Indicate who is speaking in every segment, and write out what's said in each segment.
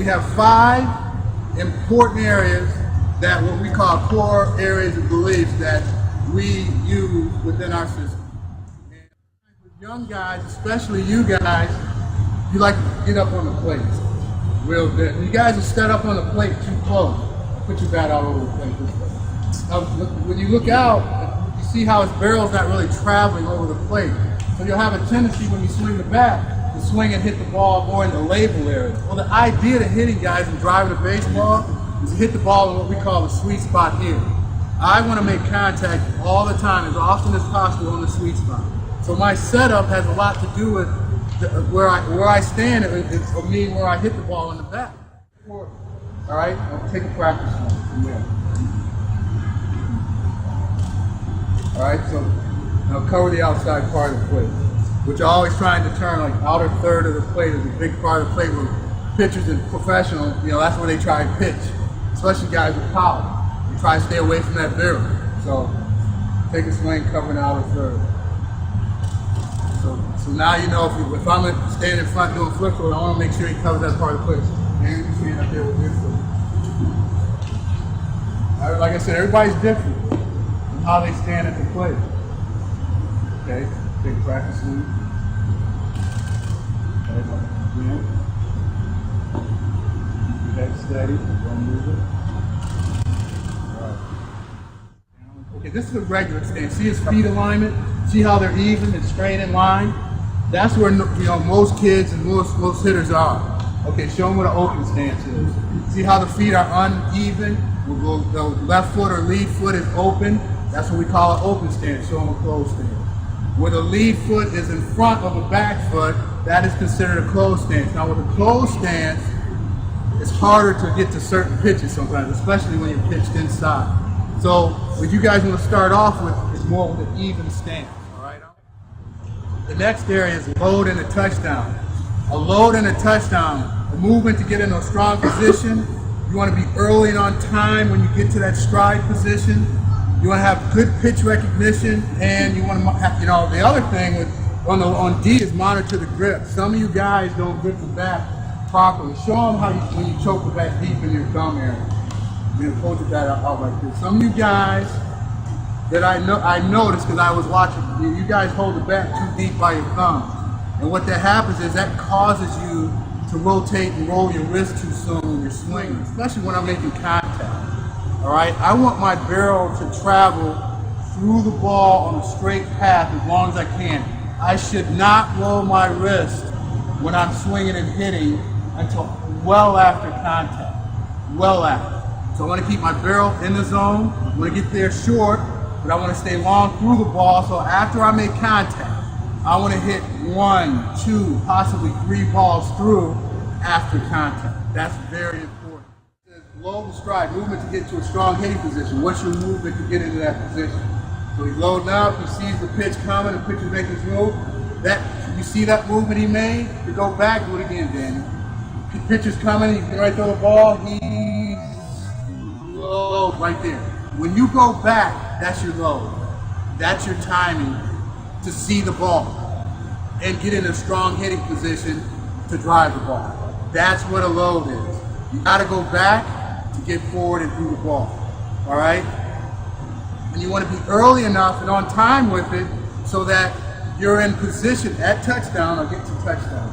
Speaker 1: we have 5 important areas that what we call core areas of beliefs that we use within our system. And with young guys, especially you guys, you like to get up on the plate real good. You guys are set up on the plate too close. Put your bat all over the plate this way. When you look out, you see how his barrel's not really traveling over the plate. So you'll have a tendency when you swing the bat to swing and hit the ball more in the label area. Well, the idea to hitting guys and driving a baseball is to hit the ball in what we call the sweet spot here. I want to make contact all the time, as often as possible on the sweet spot. So my setup has a lot to do with where I stand, it's me where I hit the ball in the bat. All right, I'll take a practice one from there. All right, so now cover the outside part of the plate, which I always trying to turn like outer third of the plate is a big part of the plate where pitchers and professional, that's where they try and pitch, especially guys with power. You try to stay away from that barrel. So take a swing, covering the outer third. So now you know if I'm standing in front doing flip throw, I want to make sure he covers that part of the plate. And you stand up there with your foot. Like I said, everybody's different in how they stand at the plate. Okay, big practice swing. Okay, again. Keep your head steady, don't move it. Okay, this is a regular stance. See his feet alignment? See how they're even and straight in line? That's where most kids and most hitters are. Okay, show them what an open stance is. See how the feet are uneven? The left foot or lead foot is open. That's what we call an open stance. Show them a closed stance. Where the lead foot is in front of the back foot, that is considered a closed stance. Now with a closed stance, it's harder to get to certain pitches sometimes, especially when you're pitched inside. So what you guys want to start off with is more with an even stance, all right? The next area is load and a touchdown. A load and a touchdown, a movement to get in a strong position. You want to be early and on time when you get to that stride position. You want to have good pitch recognition, and you want to have, the other thing with, on D is monitor the grip. Some of you guys don't grip the bat properly. Show them how when you choke the bat deep in your thumb area. Hold the bat out like this. Some of you guys that I noticed because I was watching, you guys hold the bat too deep by your thumb. And what that happens is that causes you to rotate and roll your wrist too soon when you're swinging, especially when I'm making contact. All right, I want my barrel to travel through the ball on a straight path as long as I can. I should not roll my wrist when I'm swinging and hitting until well after contact, well after. So I want to keep my barrel in the zone. I want to get there short, but I want to stay long through the ball. So after I make contact, I want to hit 1, 2, possibly 3 balls through after contact. That's very important. It says load and stride, movement to get to a strong hitting position. What's your movement to get into that position? So he's loading up, he sees the pitch coming, the pitcher's making his move. You see that movement he made? You go back, do it again, Daniel. The pitcher's coming, he's right through the ball, he's low right there. When you go back, that's your load. That's your timing to see the ball and get in a strong hitting position to drive the ball. That's what a load is. You gotta go back to get forward and through the ball, all right? And you wanna be early enough and on time with it so that you're in position at touchdown or get to touchdown.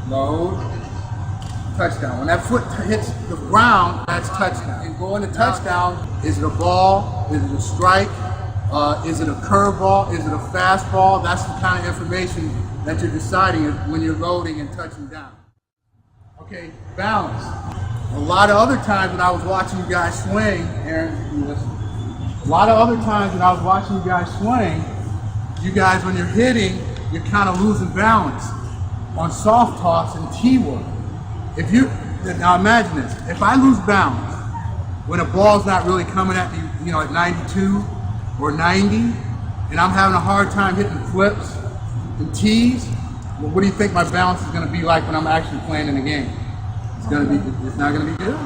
Speaker 1: Load, touchdown. When that foot hits the ground, that's touchdown. And going to touchdown, is it a ball? Is it a strike? Is it a curveball? Is it a fastball? That's the kind of information that you're deciding when you're loading and touching down. Okay, balance. A lot of other times when I was watching you guys swing, Aaron, you listen. A lot of other times when I was watching you guys swing, you guys, when you're hitting, you're kind of losing balance on soft toss and T-work. Now imagine this, if I lose balance when a ball's not really coming at me, at 92, or 90, and I'm having a hard time hitting flips and tees, well, what do you think my balance is going to be like when I'm actually playing in the game? It's not going to be good.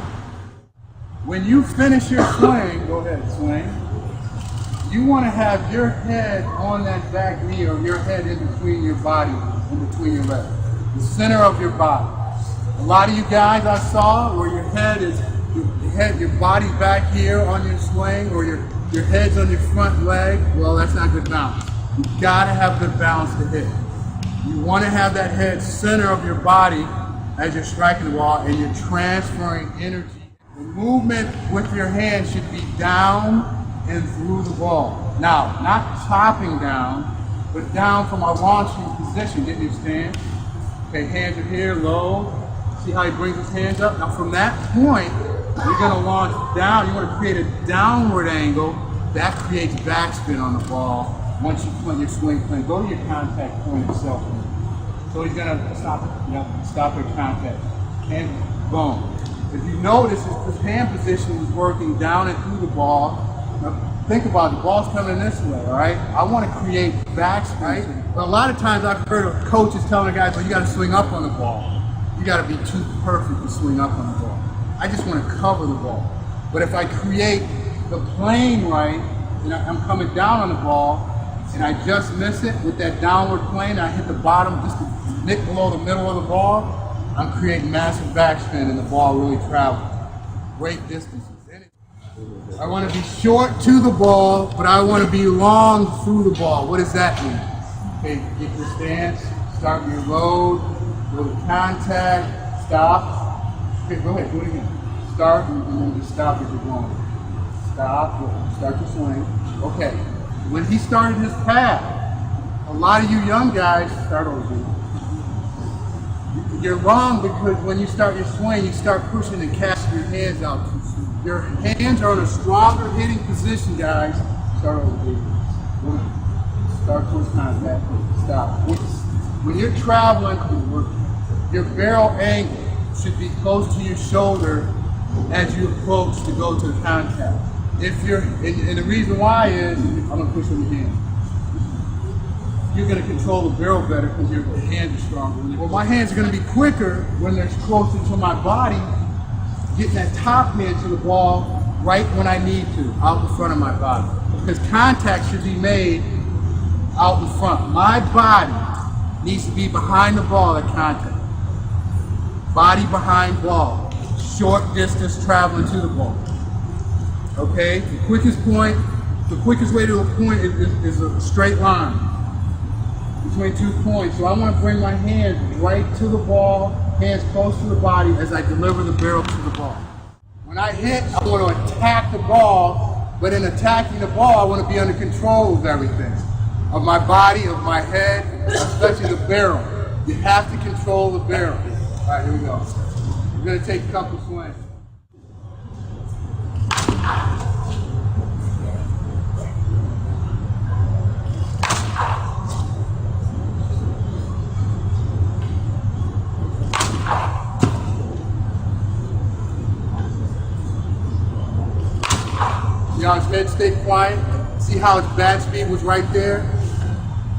Speaker 1: When you finish your swing, go ahead, swing. You want to have your head on that back knee or your head in between your body, in between your legs. The center of your body. A lot of you guys I saw where your head is, your body's back here on your swing, or your head's on your front leg. Well, that's not good balance. You gotta have good balance to hit. You want to have that head center of your body as you're striking the ball, and you're transferring energy. The movement with your hand should be down and through the ball. Now, not chopping down, but down from a launching position. Get your stance. Okay, hands are here, low. See how he brings his hands up? Now from that point, you're gonna launch down. You wanna create a downward angle. That creates backspin on the ball once you put your swing plane. Go to your contact point itself. So he's gonna stop it, stop at contact. And boom. If you notice, his hand position is working down and through the ball. Now, think about it, the ball's coming this way, all right? I want to create backspin, right? But a lot of times I've heard of coaches telling the guys, well, you got to swing up on the ball. You got to be too perfect to swing up on the ball. I just want to cover the ball. But if I create the plane right, and I'm coming down on the ball, and I just miss it with that downward plane, I hit the bottom, just a nick below the middle of the ball, I'm creating massive backspin and the ball really travels. Great distances. I want to be short to the ball, but I want to be long through the ball. What does that mean? Okay, get your stance, start your load, go to contact, stop. Okay, go ahead, do it again. Start and then just stop as you're going. Stop, start your swing. Okay, when he started his path, a lot of you young guys, start over. You're wrong because when you start your swing, you start pushing and casting your hands out too soon. Your hands are in a stronger hitting position, guys. Start over. Start towards contact. Stop. When you're traveling, your barrel angle should be close to your shoulder as you approach to go to contact. If you're, and the reason why is, I'm gonna push on your hand. You're going to control the barrel better because your hands are stronger. Well, my hands are going to be quicker when they're closer to my body, getting that top hand to the ball right when I need to, out in front of my body. Because contact should be made out in front. My body needs to be behind the ball at contact. Body behind ball. Short distance traveling to the ball. Okay? The quickest way to a point is a straight line between 2 points. So I want to bring my hands right to the ball, hands close to the body as I deliver the barrel to the ball. When I hit, I want to attack the ball, but in attacking the ball, I want to be under control of everything. Of my body, of my head, especially the barrel. You have to control the barrel. All right, here we go. We're going to take a couple swings. Y'all, his head stay quiet. See how his bat speed was right there?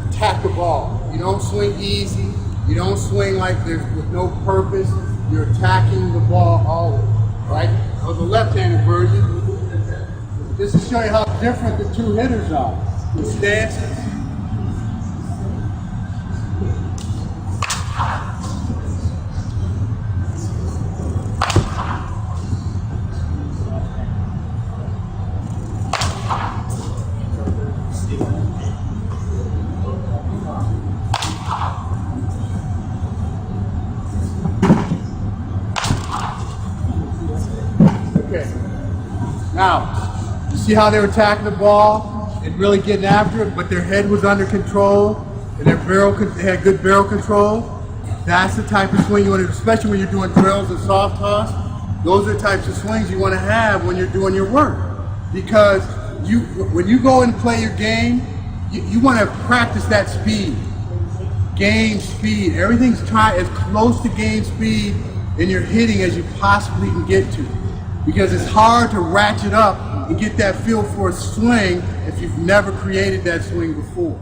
Speaker 1: Attack the ball. You don't swing easy. You don't swing like there's with no purpose. You're attacking the ball always, right? That was the left-handed version. Just to show you how different the two hitters are. The stances. Now, you see how they were attacking the ball and really getting after it, but their head was under control and their they had good barrel control? That's the type of swing you want to, especially when you're doing drills and soft toss. Those are the types of swings you want to have when you're doing your work. Because when you go and play your game, you want to practice that speed. Game speed. Everything's as close to game speed in your hitting as you possibly can get to. Because it's hard to ratchet up and get that feel for a swing if you've never created that swing before.